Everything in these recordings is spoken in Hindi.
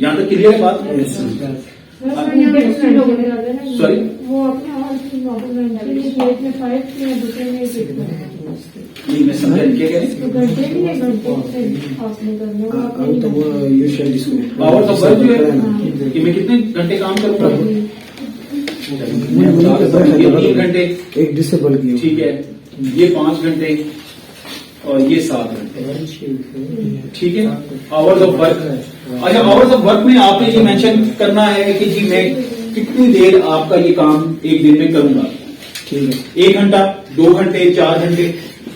यहाँ तक क्लियर है बात? सॉरी, वो अपने में 5 में दूसरे में 6 नहीं मैं समझा क्या कह रहे हैं? घंटे भी है, घंटे आपने करना तो वो यू शेयर इसको आवर्स ऑफ वर्क जो है कि मैं कितने घंटे काम करूंगा? ये 3 घंटे, एक डिसेबल की ठीक है, ये 5 घंटे और ये 7 घंटे, ठीक है, आवर्स ऑफ वर्क। अच्छा, आवर्स ऑफ वर्क में आपने ये मेंशन करना है कि जी मैं कितनी देर आपका ये काम एक दिन में करूंगा, ठीक है। 1 घंटा, 2 घंटे, 4 घंटे,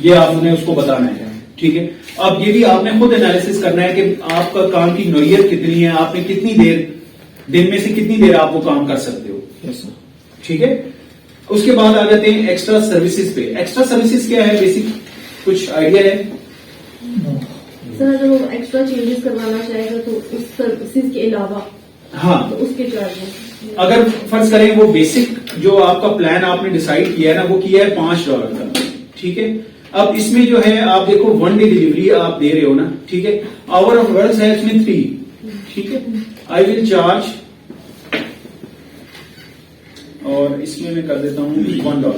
ये आपने उसको बताना है, ठीक है। अब ये भी आपने खुद एनालिसिस करना है कि आपका काम की नौयत कितनी है, आपने कितनी देर दिन में से कितनी देर आप वो काम कर सकते हो, यस सर। ठीक है। उसके बाद आ जाते हैं एक्स्ट्रा सर्विसेज पे। एक्स्ट्रा सर्विसेज क्या है, बेसिक कुछ आइडिया है? सर अगर वो एक्स्ट्रा चेंजेस करवाना चाहेगा तो उस सर्विसेज के अलावा हाँ, तो उसके चार्जेस। अगर फर्ज करें वो बेसिक जो आपका प्लान आपने डिसाइड किया है ना, वो किया है $5 का, ठीक है। अब इसमें जो है आप देखो 1 डे डिलीवरी आप दे रहे हो ना, ठीक है। आवर ऑफ वर्क है इसमें 3, ठीक है। आई विल चार्ज, और इसमें मैं कर देता हूं $1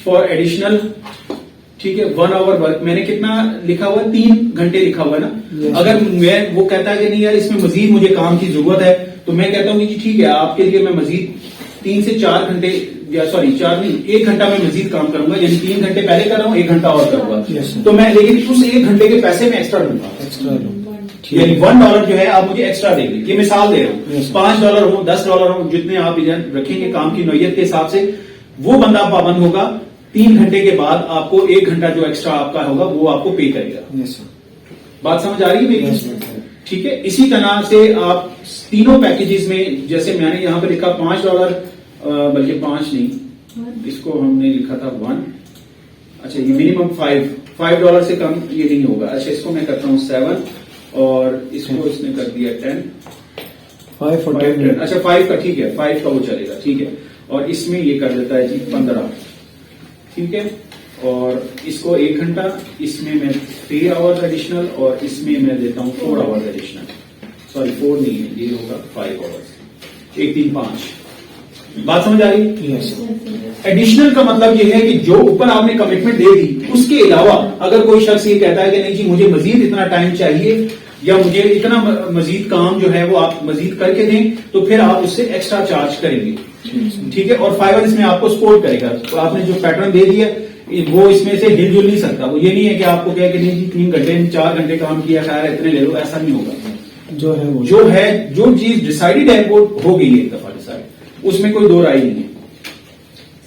फॉर एडिशनल, ठीक है। 1 आवर वर्क मैंने कितना लिखा हुआ है, 3 घंटे लिखा हुआ है ना। अगर मैं वो कहता है कि नहीं यार इसमें मजीद मुझे काम की जरूरत है, तो मैं कहता हूं कि ठीक है आपके लिए मैं मजीद 3 से 4 घंटे, या सॉरी 4 नहीं, 1 घंटा मैं मजीद काम करूंगा, यानी 3 घंटे पहले कर रहा हूं, 1 घंटा और करूंगा। तो मैं लेकिन उस 1 घंटे के पैसे में एक्स्ट्रा दूंगा, यानी $1 जो है आप मुझे एक्स्ट्रा देंगे। ये मिसाल दे रहा हूं, $5 हो, $10 हो, जितने आप रखेंगे काम की नौयत के हिसाब से, वो बंदा पाबंद होगा। 3 घंटे के बाद आपको 1 घंटा जो एक्स्ट्रा आपका होगा वो आपको पे करेगा। Yes sir. बात समझ आ रही है मेरी? ठीक है। इसी तरह से आप तीनों पैकेजेस में, जैसे मैंने यहां पे लिखा $5, बल्कि 5 नहीं, इसको हमने लिखा था 1। अच्छा, ये मिनिमम $5 से कम ये नहीं होगा। अच्छा, इसको मैं करता हूं 7, और इसको इसने कर दिया 10, 5 और 10। अच्छा 5 का, ठीक है, 5 का वो चलेगा, ठीक है। और इसमें ये कर देता है जी 15, ठीक है। और इसको 1 घंटा, इसमें मैं 3 आवर्स एडिशनल, और इसमें मैं देता हूं 4 आवर्स एडिशनल। सॉरी 4 नहीं है, ये होगा 5 आवर्स, 1 3 5। बात समझ आ रही? यस। एडिशनल का मतलब ये है कि जो ऊपर आपने कमिटमेंट दे दी, उसके अलावा अगर कोई शख्स ये कहता है कि नहीं जी मुझे मजीद इतना टाइम चाहिए, या मुझे इतना मजीद काम जो है वो आप मजीद करके दें, तो फिर आप उससे एक्स्ट्रा चार्ज करेंगे, ठीक है। और फाइवर इसमें आपको सपोर्ट करेगा। तो आपने जो पैटर्न दे दिया वो इसमें से हिलजुल नहीं सकता। वो ये नहीं है कि आपको कहे कि नहीं जी 3 घंटे 4 घंटे काम किया, खैर इतने ले लो, ऐसा नहीं होगा। जो है वो जो चीज डिसाइडेड है वो हो गई है एक दफा डिसाइड, उसमें कोई दो राय नहीं है।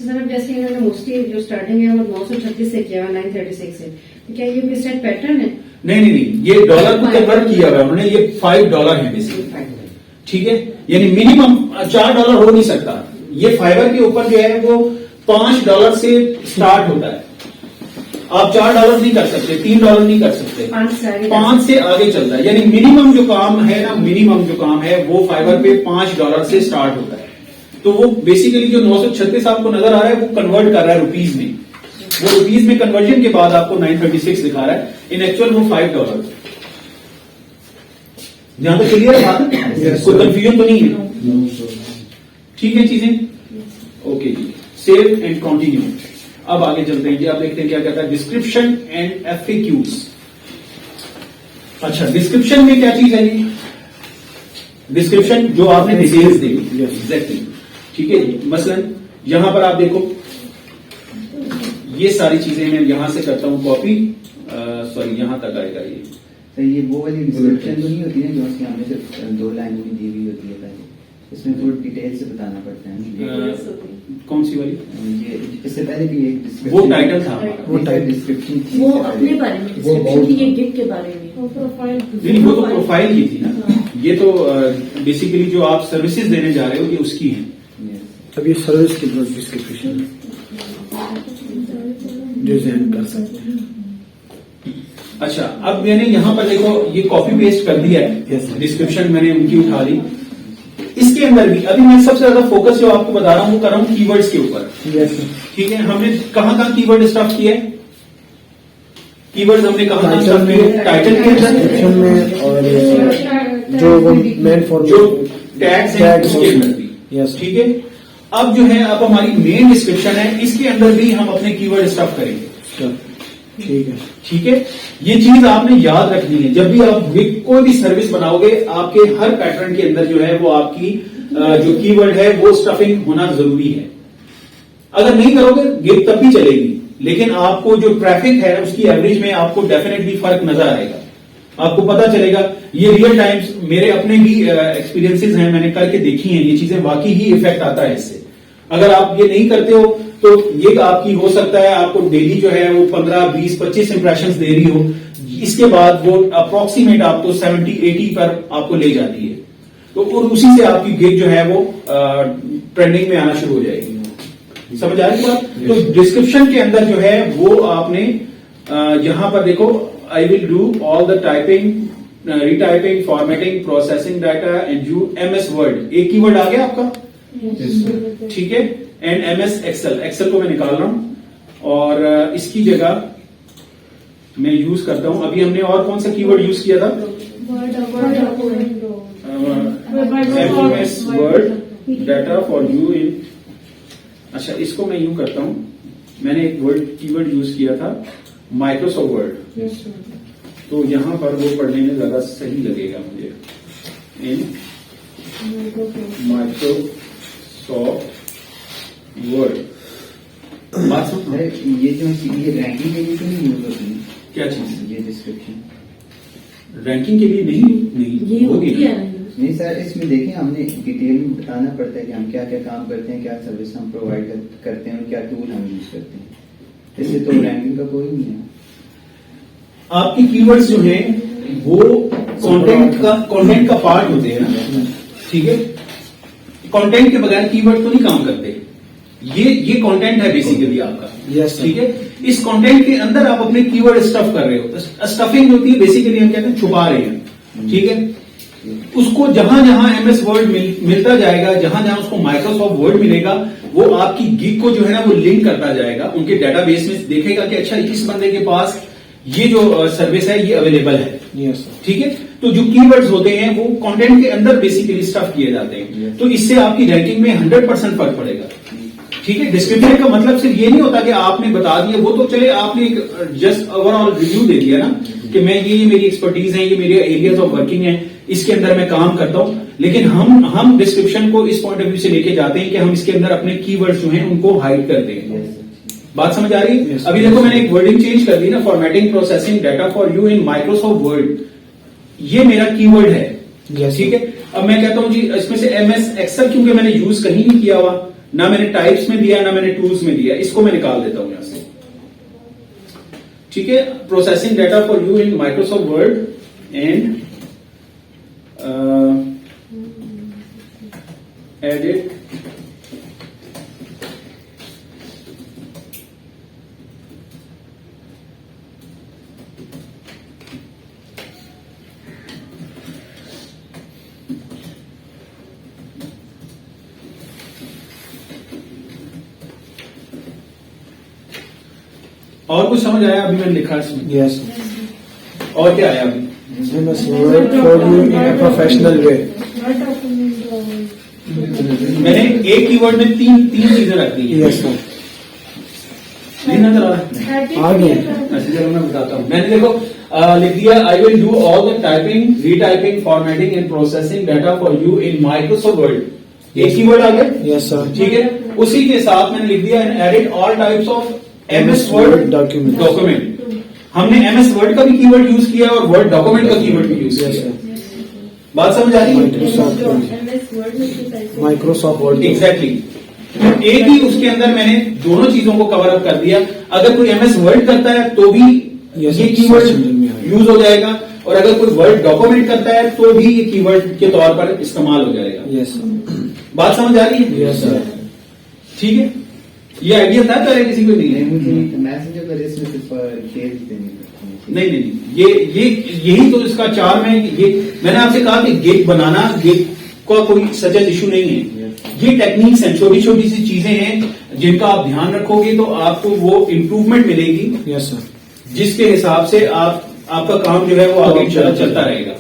सर जैसे इन्होंने मोस्टली जो स्टार्टिंग है वो 936 से किया 936 से, तो क्या ये कोई सेट पैटर्न है? नहीं, ये डॉलर को कन्वर्ट किया हुआ है उन्होंने, ये $5 है बेसिकली, ठीक है। यानी मिनिमम $4 हो नहीं सकता। ये फाइबर के ऊपर जो है वो $5 से स्टार्ट होता है। आप $4 नहीं कर सकते, $3 नहीं कर सकते, 5 से आगे चलता है। यानी मिनिमम जो काम है ना, मिनिमम जो काम है वो फाइबर पे $5 से स्टार्ट होता है। तो वो बेसिकली जो 936 आपको नजर आ रहा है वो कन्वर्ट कर रहा है रुपीज में। वो रुपीज में कन्वर्जन के बाद आपको 936 दिखा रहा है, इन एक्चुअल वो $5। यहां तो क्लियर है बात? कोई कंफ्यूजन तो नहीं है? ठीक है चीजें, ओके जी। Save and continue. अब आगे चलते हैं जी। आप देखते हैं क्या कहता है, डिस्क्रिप्शन एंड FAQs। अच्छा, डिस्क्रिप्शन में क्या चीज है जी? डिस्क्रिप्शन जो आपने डिटेल्स दी, एग्जैक्टली, ठीक है जी। मसलन यहां पर आप देखो, ये सारी चीजें मैं यहां से करता हूं कॉपी, सॉरी यहां तक आएगा ये। तो ये वो वाली डिस्क्रिप्शन तो नहीं होती ना जो उसके हमें सिर्फ 2 लाइन में दी हुई होती है पहले, इसमें थोड़ा डिटेल से बताना पड़ता है। कौन सी वाली? ये इससे पहले भी एक वो टाइटल था, वो टाइप डिस्क्रिप्शन थी, वो अपने बारे में डिस्क्रिप्शन थी, ये गिग के बारे में, प्रोफाइल नहीं वो तो प्रोफाइल की थी ना। ये तो बेसिकली जो आप सर्विसेज देने जा रहे हो ये उसकी है। अब ये सर्विस की डिस्क्रिप्शन डिजाइन कर सकते हैं। अच्छा, अब मैंने यहां पर देखो ये कॉपी पेस्ट कर दिया है, डिस्क्रिप्शन मैंने उनकी उठा ली। इसके अंदर भी अभी मैं सबसे ज्यादा फोकस जो आपको बता रहा हूं वो कर रहा हूं कीवर्ड्स के ऊपर, ठीक है। हमने कहां कीवर्ड स्टफ किया है? कीवर्ड्स हमने कहां स्टफ किए? टाइटल के अंदर, डिस्क्रिप्शन में और जो वो मेन जो फॉर्मेट टैग्स हैं उसके अंदर भी, यस ठीक है। अब जो है अब हमारी मेन डिस्क्रिप्शन है, इसके अंदर भी हम अपने कीवर्ड स्टफ करेंगे, ठीक है। ठीक है। ये चीज आपने याद रखनी है, जब भी आप कोई भी सर्विस बनाओगे आपके हर पैटर्न के अंदर जो है वो आपकी जो कीवर्ड है वो स्टफिंग होना जरूरी है। अगर नहीं करोगे गिग तब भी चलेगी, लेकिन आपको जो ट्रैफिक है उसकी एवरेज में आपको डेफिनेटली फर्क नजर आएगा, आपको पता चलेगा। ये रियल टाइम्स मेरे अपने भी एक्सपीरियंसेस हैं, मैंने करके देखी हैं ये चीजें, वाकई ही इफेक्ट आता है इससे। अगर आप ये नहीं करते हो तो ये आपकी हो सकता है आपको डेली जो है वो 15, 20, 25 इंप्रेशंस दे रही हो, इसके बाद वो अप्रोक्सीमेट आपको 70, 80 पर आपको ले जाती है, तो और उसी से आपकी गिग जो है वो ट्रेंडिंग में आना शुरू हो जाएगी। समझ आ रही बात? तो डिस्क्रिप्शन के अंदर जो है वो आपने यहां पर देखो, I will do all the typing, retyping, formatting, processing data and you MS word, एक कीवर्ड आ गया आपका, ठीक है। एंड MS एक्सेल, एक्सेल को मैं निकाल रहा हूं और इसकी जगह मैं यूज करता हूं। अभी हमने और कौन सा कीवर्ड यूज किया था? MS word data for you इन, अच्छा इसको मैं यूं करता हूं, मैंने एक कीवर्ड यूज किया था माइक्रोसॉफ्ट वर्ड, तो यहां पर वो पढ़ने में ज्यादा सही लगेगा मुझे, इन माइक्रोसॉफ्ट वर्ड। बात सुन, अरे ये जो ये रैंकिंग के लिए तो नहीं यूज होती है? क्या चीज? ये डिस्क्रिप्शन रैंकिंग के लिए नहीं होगी। नहीं सर, इसमें देखिए हमने डिटेल में बताना पड़ता है कि हम क्या क्या काम करते हैं, क्या सर्विस हम प्रोवाइड करते हैं और क्या टूल हम यूज करते हैं। इससे तो रैंकिंग का कोई नहीं है। आपके कीवर्ड्स जो हैं वो कंटेंट का पार्ट होते हैं ना, ठीक है। कंटेंट के बगैर कीवर्ड तो नहीं काम करते, ये कंटेंट है बेसिकली आपका, Yes, sir. ठीक है। इस कंटेंट के अंदर आप अपने कीवर्ड स्टफ कर रहे हो। स्टफिंग होती है बेसिकली, हम कहते हैं छुपा रहे हैं, ठीक है। उसको जहां जहां MS वर्ड मिलता जाएगा, जहां जहां उसको माइक्रोसॉफ्ट वर्ड मिलेगा, वो आपकी गिग को जो है ना वो लिंक करता जाएगा, उनके डेटाबेस में देखेगा कि अच्छा इस बंदे के पास ये जो सर्विस है ये अवेलेबल है, यस ठीक है। तो जो कीवर्ड्स होते हैं वो कंटेंट के अंदर बेसिकली स्टफ किए जाते हैं, तो इससे आपकी रैंकिंग में 100% फर्क पड़ेगा, ठीक है। डिस्क्रिप्शन का मतलब सिर्फ ये नहीं होता कि आपने बता दिया, वो तो चले आपने एक जस्ट ओवरऑल रिव्यू दे दिया ना कि मैं ये मेरी एक्सपर्टीज है, ये मेरे एरियाज ऑफ वर्किंग है, इसके अंदर मैं काम करता हूं। लेकिन हम डिस्क्रिप्शन को इस पॉइंट ऑफ व्यू से लेके जाते हैं कि हम इसके अंदर अपने कीवर्ड्स जो हैं उनको हाइड कर देंगे। बात समझ आ रही है? Yes. अभी देखो मैंने एक वर्डिंग चेंज कर दी ना, formatting processing data for you in Microsoft word, ये मेरा कीवर्ड है, Yes. ठीक है। अब मैं कहता हूं जी इसमें से MS एक्सेल क्योंकि मैंने यूज कहीं नहीं किया हुआ, ना मैंने टाइप्स में दिया ना मैंने टूल्स में दिया, इसको मैं निकाल देता हूं यहां से, ठीक है। Processing data for you in Microsoft word and edit और कुछ समझ आया अभी मैंने लिखा इसमें? यस और क्या आया अभी? MS word for you in a professional way. मैंने एक कीवर्ड में तीन चीजें रख दी है। यस सर, नहीं नजर आ रहा? आ गया। अच्छा चलो मैं बताता हूँ। मैंने देखो लिख दिया, I will do all the typing, retyping, formatting and processing data for you in Microsoft Word. एक कीवर्ड आ गया, यस सर, ठीक है। उसी के साथ मैंने लिख दिया edit all types of MS word document. हमने MS वर्ड का भी कीवर्ड यूज किया और वर्ड डॉक्यूमेंट का कीवर्ड भी यूज यस किया। सर। बात समझ आ रही है? माइक्रोसॉफ्ट वर्ड एग्जैक्टली एक ही उसके अंदर मैंने दोनों चीजों को कवर अप कर दिया। अगर कोई MS वर्ड करता है तो भी Yes, ये sir, कीवर्ड search engine में आएगा। यूज हो जाएगा, और अगर कोई वर्ड डॉक्यूमेंट करता है तो भी ये कीवर्ड के तौर पर इस्तेमाल हो जाएगा। यस सर, बात समझ आ रही है? Yes sir. ठीक है, ये आइडिया था पहले किसी को नहीं है? मैसेंजर पर इसमें सिर्फ डिटेल्स देनी पड़ती है। नहीं, ये यही तो इसका चार्म है कि ये मैंने आपसे कहा कि गिग बनाना, गिग का कोई सचल इशू नहीं है। ये टेक्निक्स हैं, छोटी छोटी सी चीजें हैं जिनका आप ध्यान रखोगे तो आपको वो इम्प्रूवमेंट मिलेगी, यस सर। जिसके हिसाब से आपका काम जो है वो आगे चलता रहेगा।